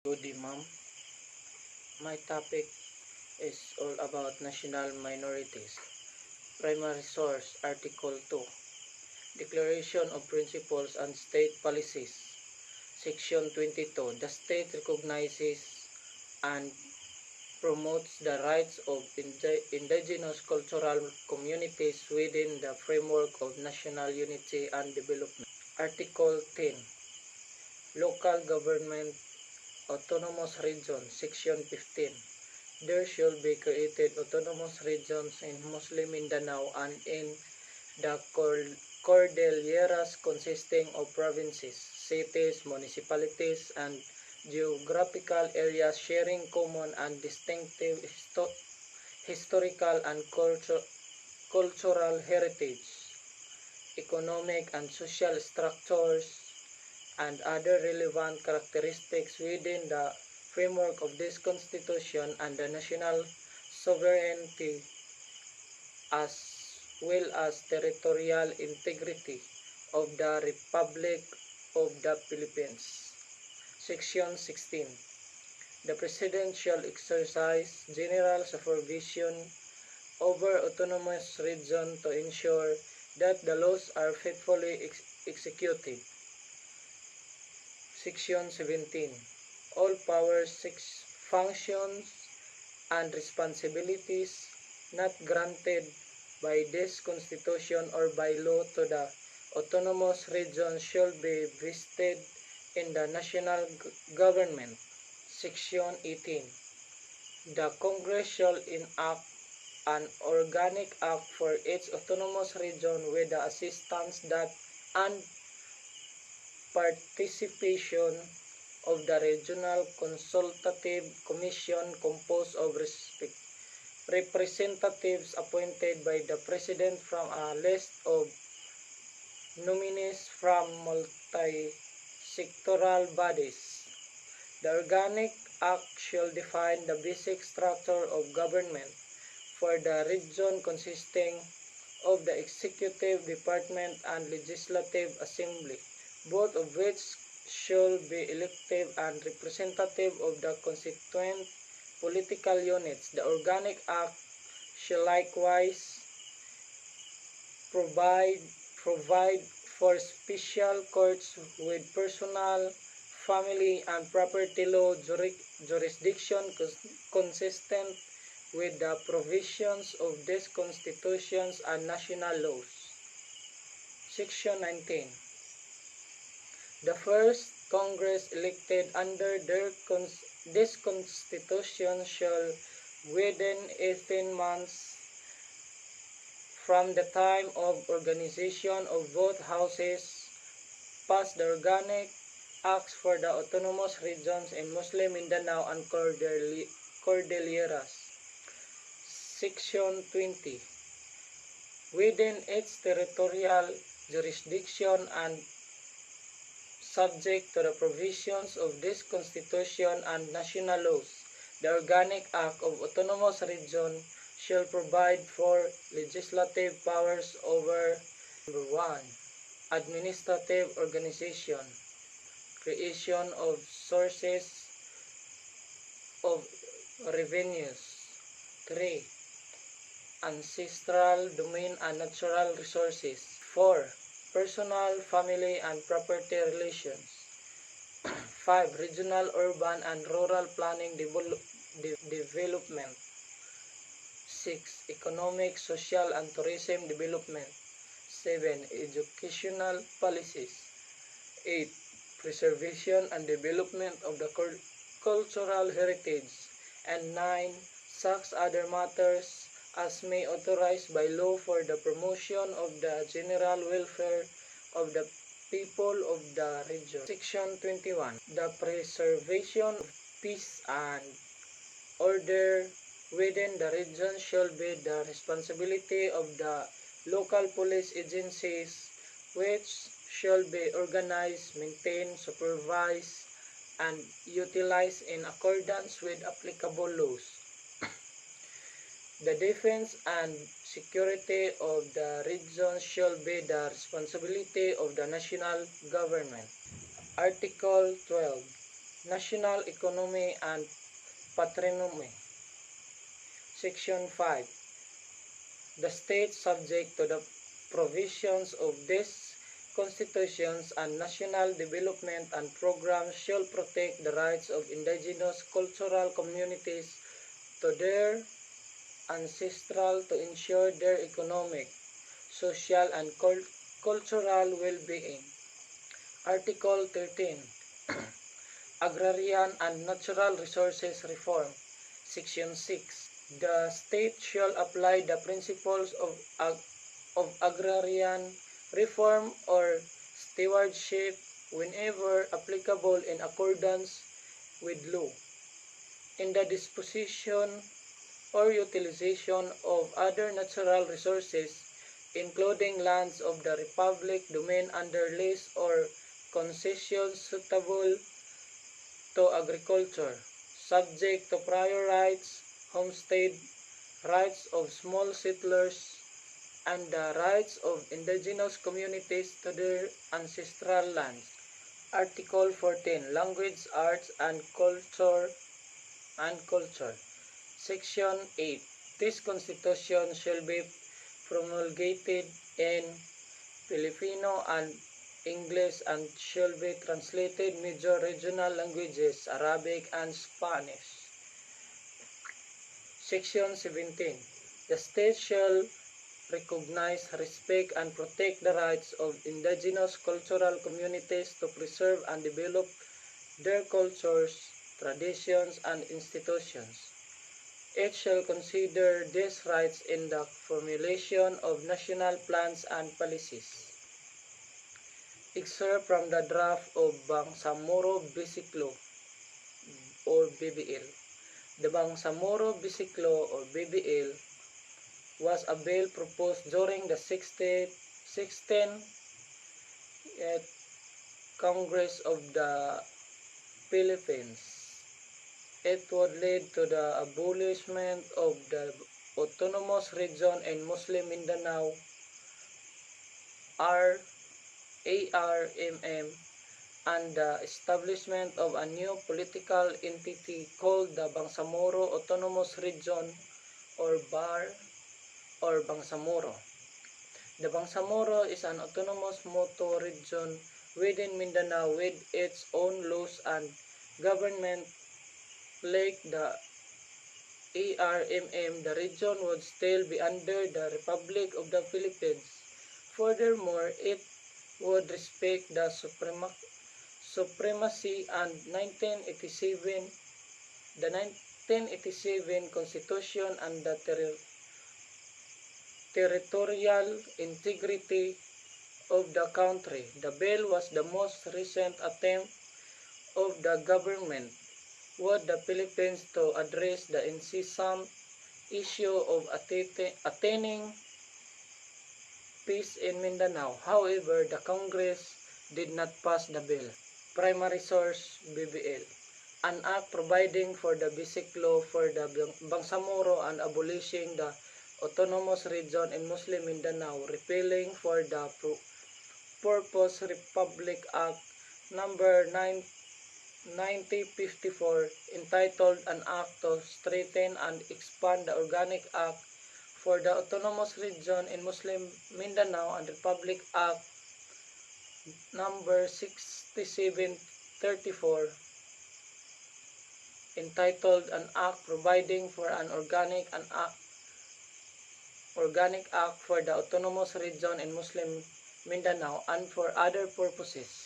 Good ma'am. My topic is all about national minorities. Primary source, Article 2. Declaration of Principles and State Policies. Section 22. The state recognizes and promotes the rights of indigenous cultural communities within the framework of national unity and development. Article 10. Local government autonomous regions. Section 15. There shall be created autonomous regions in Muslim Mindanao and in the Cordilleras consisting of provinces, cities, municipalities, and geographical areas sharing common and distinctive historical and cultural heritage, economic and social structures, and other relevant characteristics within the framework of this Constitution and the national sovereignty as well as territorial integrity of the Republic of the Philippines. Section 16. The President shall exercise general supervision over autonomous regions to ensure that the laws are faithfully executed. Section 17. All powers, functions, and responsibilities not granted by this Constitution or by law to the autonomous regions shall be vested in the national government. Section 18. The Congress shall enact an organic act for each autonomous region with the assistance and participation of the Regional Consultative Commission composed of representatives appointed by the President from a list of nominees from multi-sectoral bodies. The Organic Act shall define the basic structure of government for the region consisting of the Executive Department and Legislative Assembly, both of which shall be elective and representative of the constituent political units. The Organic Act shall likewise provide for special courts with personal, family, and property law jurisdiction consistent with the provisions of these constitutions and national laws. Section 19. The first Congress elected under this Constitution shall, within 18 months from the time of organization of both houses, pass the Organic Acts for the autonomous regions in Muslim Mindanao and Cordilleras. Section 20. Within its territorial jurisdiction and subject to the provisions of this Constitution and national laws, the Organic Act of Autonomous Region shall provide for legislative powers over 1. Administrative organization, creation of sources of revenues. 3. Ancestral domain and natural resources. 4. Personal, family, and property relations. 5. Regional, urban, and rural planning development. 6. Economic, social, and tourism development. 7. Educational policies. 8. Preservation and development of the cultural heritage. And 9. Such other matters as may authorized by law for the promotion of the general welfare of the people of the region. Section 21. The preservation of peace and order within the region shall be the responsibility of the local police agencies, which shall be organized, maintained, supervised, and utilized in accordance with applicable laws. The defense and security of the region shall be the responsibility of the national government. Article 12. National Economy and Patrimony. Section 5. The state, subject to the provisions of these constitutions and national development and programs, shall protect the rights of indigenous cultural communities to their ancestral to ensure their economic, social, and cultural well-being. Article 13. Agrarian and Natural Resources Reform. Section 6. The state shall apply the principles of agrarian reform or stewardship whenever applicable in accordance with law, in the disposition or utilization of other natural resources, including lands of the Republic domain under lease or concessions suitable to agriculture, subject to prior rights, homestead, rights of small settlers, and the rights of indigenous communities to their ancestral lands. Article 14. Language, Arts, and Culture. Section 8. This Constitution shall be promulgated in Filipino and English and shall be translated major regional languages, Arabic and Spanish. Section 17. The state shall recognize, respect, and protect the rights of indigenous cultural communities to preserve and develop their cultures, traditions, and institutions. It shall consider these rights in the formulation of national plans and policies. Excerpt from the draft of Bangsamoro Basic Law or BBL. The Bangsamoro Basic Law or BBL was a bill proposed during the 16th Congress of the Philippines. It would lead to the abolishment of the autonomous region in Muslim Mindanao, ARMM, and the establishment of a new political entity called the Bangsamoro Autonomous Region or BAR or Bangsamoro. The Bangsamoro is an autonomous Moto region within Mindanao with its own laws and government. Like the ARMM, the region would still be under the Republic of the Philippines. Furthermore, it would respect the supremacy and the 1987 Constitution and the territorial integrity of the country. The bill was the most recent attempt of the government of the Philippines to address the incessant issue of attaining peace in Mindanao. However, the Congress did not pass the bill. Primary source BBL. An act providing for the basic law for the Bangsamoro and abolishing the autonomous region in Muslim Mindanao, repealing for the purpose Republic Act number 1954, entitled An Act to Strengthen and Expand the Organic Act for the Autonomous Region in Muslim Mindanao, and Republic Act number 6734, entitled An Act Providing for an Organic Act for the Autonomous Region in Muslim Mindanao and for other purposes.